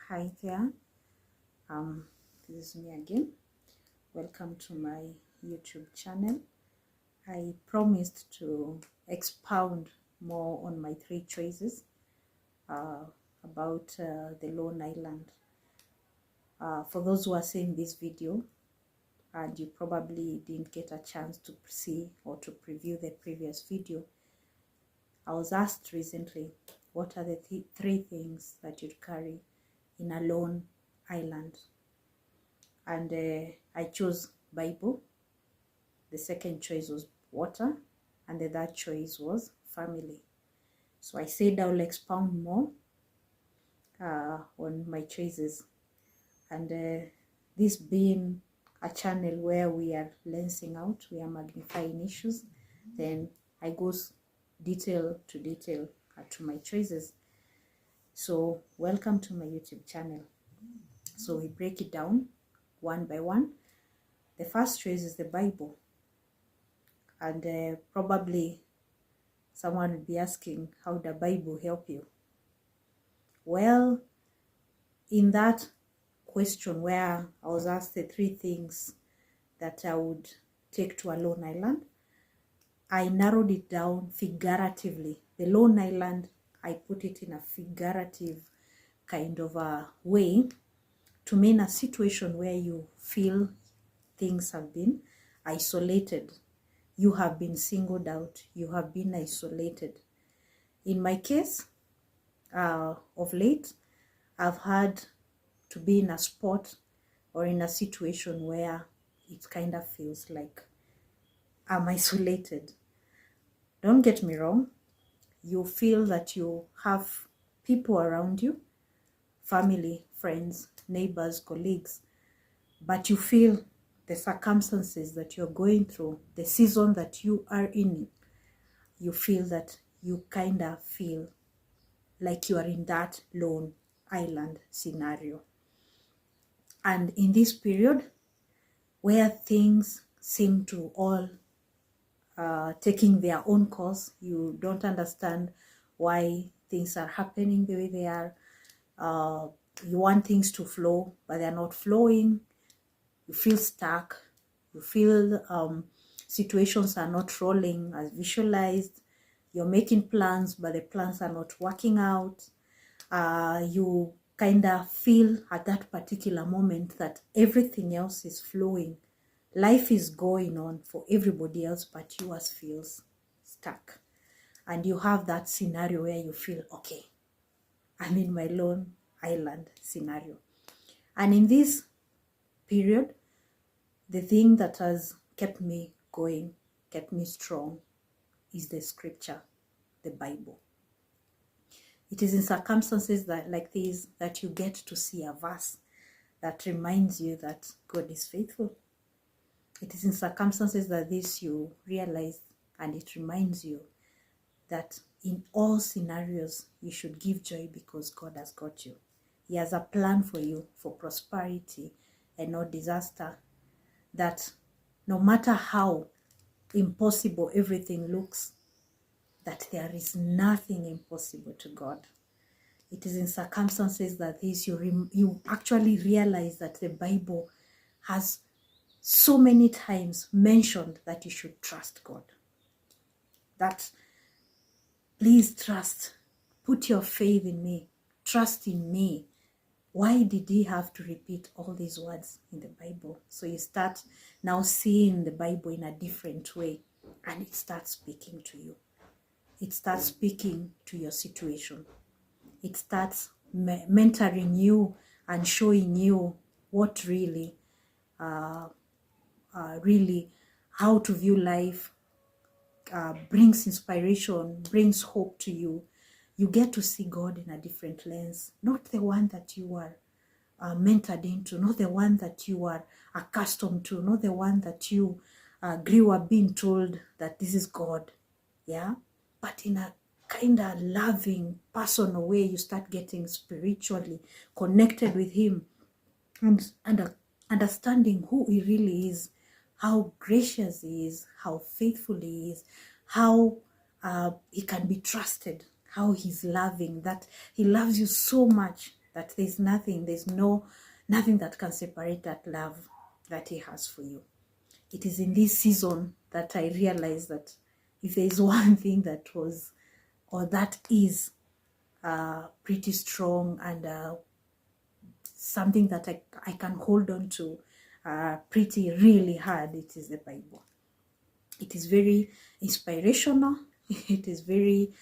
Hi there, this is me again. Welcome to my YouTube channel. I promised to expound more on my 3 choices about the Lone Island. For those who are seeing this video and you probably didn't get a chance to see or to preview the previous video, I was asked recently, what are the 3 things that you'd carry in a lone island? And I chose Bible. The second choice was water, and the third choice was family. So I said I will expound more on my choices, and this being a channel where we are lensing out, we are magnifying issues, then I go detail to detail to my choices. So welcome to my YouTube channel. So we break it down one by one. The first choice is the Bible, and probably someone will be asking, how the Bible help you? Well, in that question where I was asked the 3 things that I would take to a lone island, I narrowed it down figuratively. The lone island, I put it in a figurative kind of a way to mean a situation where you feel things have been isolated. You have been singled out. You have been isolated. In my case, of late, I've had to be in a spot or in a situation where it kind of feels like I'm isolated. Don't get me wrong. You feel that you have people around you, family, friends, neighbors, colleagues, but you feel the circumstances that you're going through, the season that you are in, you feel that you kind of feel like you are in that lone island scenario. And in this period where things seem to all taking their own course, you don't understand why things are happening the way they are. You want things to flow, but they're not flowing. You feel stuck. You feel situations are not rolling as visualized. You're making plans, but the plans are not working out. You kind of feel at that particular moment that everything else is flowing. Life is going on for everybody else, but yours feels stuck. And you have that scenario where you feel, okay, I'm in my lone island scenario. And in this period, the thing that has kept me going, kept me strong, is the scripture, the Bible. It is in circumstances that like these that you get to see a verse that reminds you that God is faithful. It is in circumstances that this you realize, and it reminds you that in all scenarios you should give joy because God has got you. He has a plan for you for prosperity and not disaster. That no matter how impossible everything looks, that there is nothing impossible to God. It is in circumstances that this you actually realize that the Bible has so many times mentioned that you should trust God. That please trust, put your faith in me, trust in me. Why did he have to repeat all these words in the Bible? So you start now seeing the Bible in a different way, and it starts speaking to you. It starts speaking to your situation. It starts mentoring you and showing you what really how to view life, brings inspiration, brings hope to you. You get to see God in a different lens, not the one that you are mentored into, not the one that you are accustomed to, not the one that you grew up being told that this is God, yeah? But in a kind of loving, personal way, you start getting spiritually connected with him and understanding who he really is, how gracious he is, how faithful he is, how he can be trusted, how he's loving, that he loves you so much that there's nothing that can separate that love that he has for you. It is in this season that I realized that if there is one thing that was, or that is pretty strong and something that I can hold on to pretty really hard, it is the Bible. It is very inspirational. It is very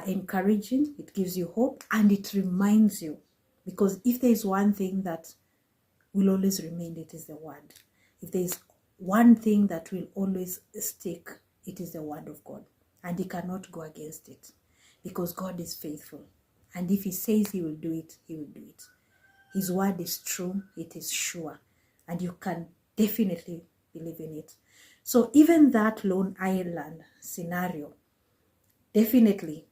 encouraging. It gives you hope, and it reminds you, because if there is one thing that will always remain, it is the word. If there is one thing that will always stick, it is the word of God, and he cannot go against it, because God is faithful, and if he says he will do it, he will do it. His word is true, it is sure, and you can definitely believe in it. So even that lone island scenario, definitely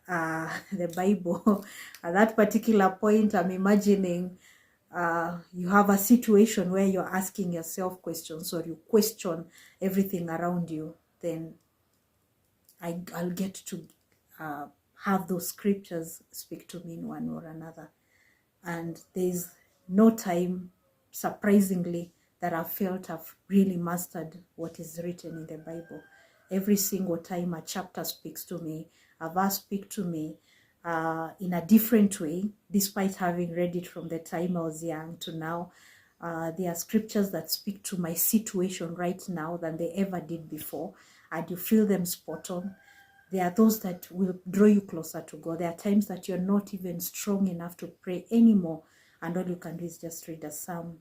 the Bible, at that particular point, I'm imagining you have a situation where you're asking yourself questions, or you question everything around you, then I'll get to have those scriptures speak to me in one or another. And there's no time, surprisingly, that I've felt I've really mastered what is written in the Bible. Every single time a chapter speaks to me, a verse speaks to me in a different way, despite having read it from the time I was young to now. There are scriptures that speak to my situation right now than they ever did before, and you feel them spot on. There are those that will draw you closer to God. There are times that you're not even strong enough to pray anymore, and all you can do is just read a psalm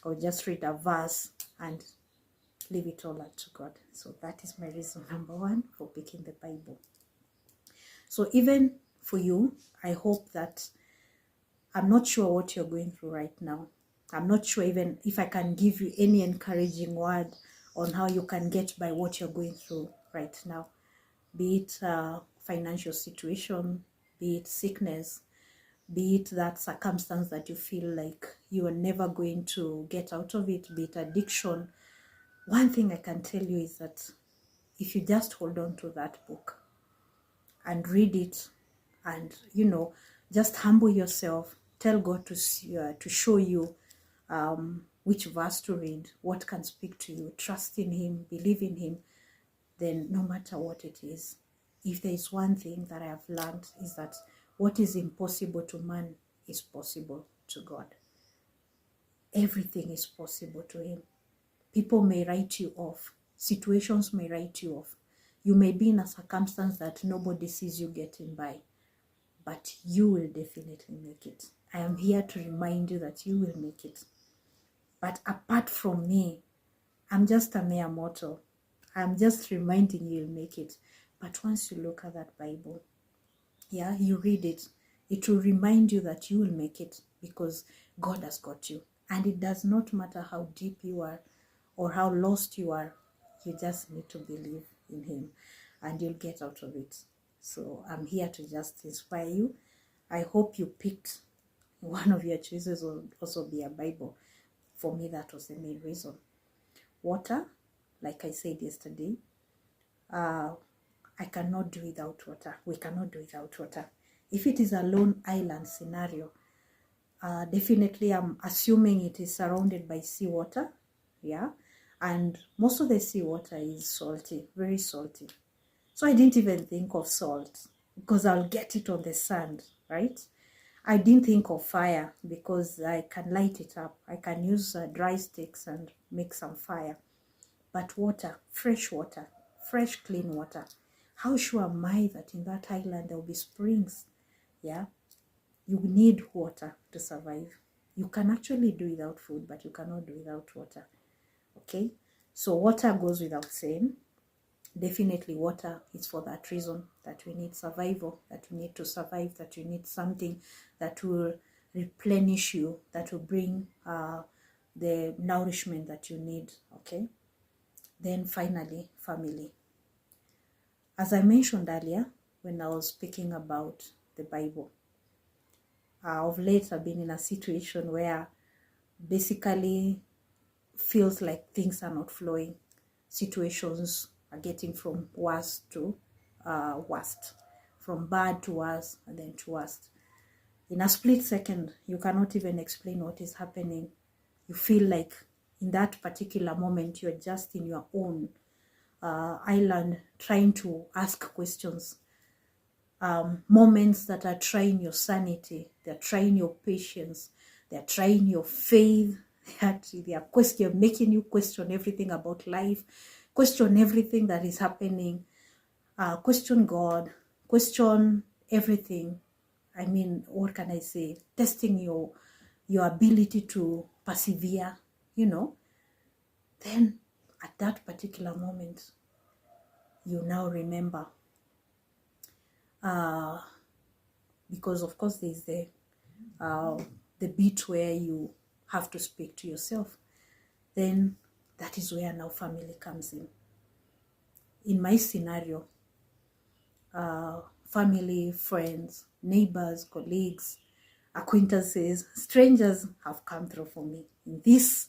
or just read a verse and leave it all up to God. So that is my reason number one for picking the Bible. So even for you, I hope that, I'm not sure what you're going through right now. I'm not sure even if I can give you any encouraging word on how you can get by what you're going through right now. Be it financial situation, be it sickness, be it that circumstance that you feel like you are never going to get out of it, be it addiction. One thing I can tell you is that if you just hold on to that book and read it, and just humble yourself, tell God to show you which verse to read, what can speak to you, trust in him, believe in him, then no matter what it is, if there is one thing that I have learned, is that what is impossible to man is possible to God. Everything is possible to him. People may write you off. Situations may write you off. You may be in a circumstance that nobody sees you getting by, but you will definitely make it. I am here to remind you that you will make it. But apart from me, I'm just a mere mortal. I'm just reminding you, you'll make it. But once you look at that Bible, you read it, it will remind you that you will make it, because God has got you. And it does not matter how deep you are or how lost you are, you just need to believe in him and you'll get out of it. So I'm here to just inspire you. I hope you picked one of your choices, will also be a Bible. For me, that was the main reason. Water, like I said yesterday, I cannot do without water. We cannot do without water. If it is a lone island scenario, definitely I'm assuming it is surrounded by seawater, and most of the seawater is salty, very salty. So I didn't even think of salt, because I'll get it on the sand, right? I didn't think of fire, because I can light it up. I can use dry sticks and make some fire. But water, fresh, clean water. How sure am I that in that island there will be springs? You need water to survive. You can actually do without food, but you cannot do without water. Okay? So water goes without saying. Definitely water is for that reason, that we need survival, that we need to survive, that you need something that will replenish you, that will bring the nourishment that you need. Okay? Then finally, family. As I mentioned earlier, when I was speaking about the Bible, of late I've been in a situation where basically feels like things are not flowing. Situations are getting from worse to worst, from bad to worse, and then to worst. In a split second, you cannot even explain what is happening. You feel like in that particular moment, you're just in your own island trying to ask questions. Moments that are trying your sanity, they're trying your patience, they're trying your faith, they are making you question everything about life, question everything that is happening, question God, question everything. I mean, what can I say? Testing your ability to persevere, you know. Then at that particular moment, you now remember, because of course there's the bit where you have to speak to yourself. Then that is where now family comes in. In my scenario, family, friends, neighbors, colleagues, acquaintances, strangers have come through for me in this,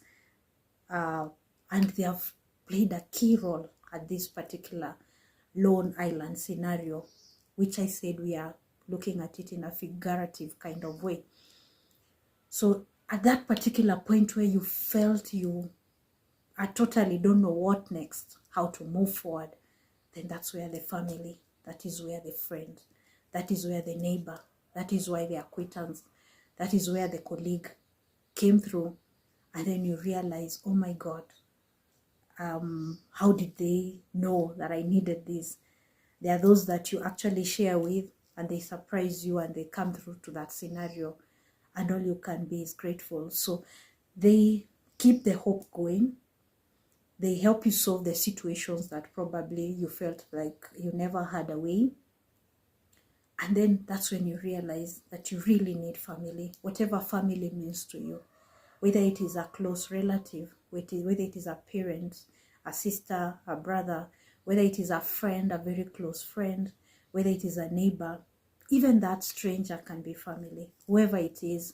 and they have played a key role at this particular lone island scenario, which I said we are looking at it in a figurative kind of way. So at that particular point where you felt I totally don't know what next, how to move forward, then that's where the family, that is where the friend, that is where the neighbor, that is where the acquaintance, that is where the colleague came through. And then you realize, oh my God, how did they know that I needed this? There are those that you actually share with, and they surprise you and they come through to that scenario, and all you can be is grateful. So they keep the hope going. They help you solve the situations that probably you felt like you never had a way. And then that's when you realize that you really need family, whatever family means to you, whether it is a close relative, whether it is a parent, a sister, a brother, whether it is a friend, a very close friend, whether it is a neighbor, even that stranger can be family, whoever it is.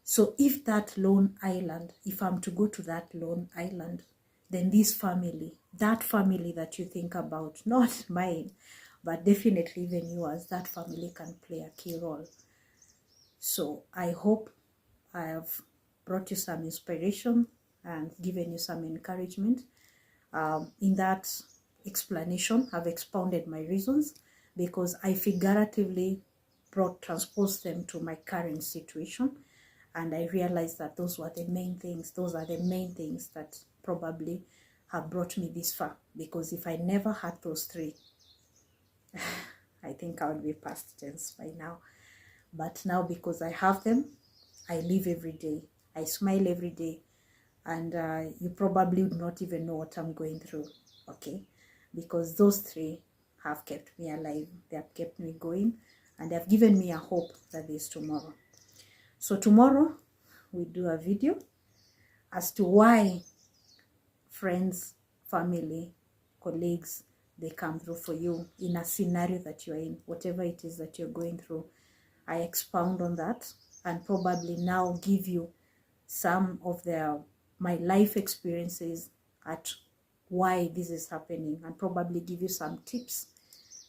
So if that lone island, if I'm to go to that lone island, then this family, that family that you think about, not mine, but definitely even yours, that family can play a key role. So I hope I have brought you some inspiration and given you some encouragement. In that explanation, I've expounded my reasons because I figuratively transposed them to my current situation. And I realized that those were the main things. Those are the main things that probably have brought me this far. Because if I never had those three, I think I would be past tense by now. But now because I have them, I live every day. I smile every day. And you probably would not even know what I'm going through. Okay? Because those three have kept me alive. They have kept me going. And they have given me a hope that there's tomorrow. So tomorrow, we do a video as to why friends, family, colleagues, they come through for you in a scenario that you're in, whatever it is that you're going through. I expound on that and probably now give you some of my life experiences at why this is happening, and probably give you some tips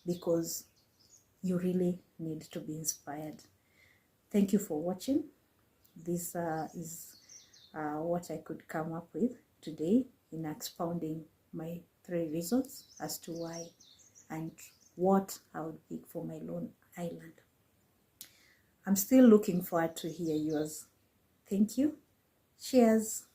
because you really need to be inspired. Thank you for watching. This is what I could come up with today in expounding my 3 reasons as to why and what I would pick for my lone island. I'm still looking forward to hear yours. Thank you. Cheers.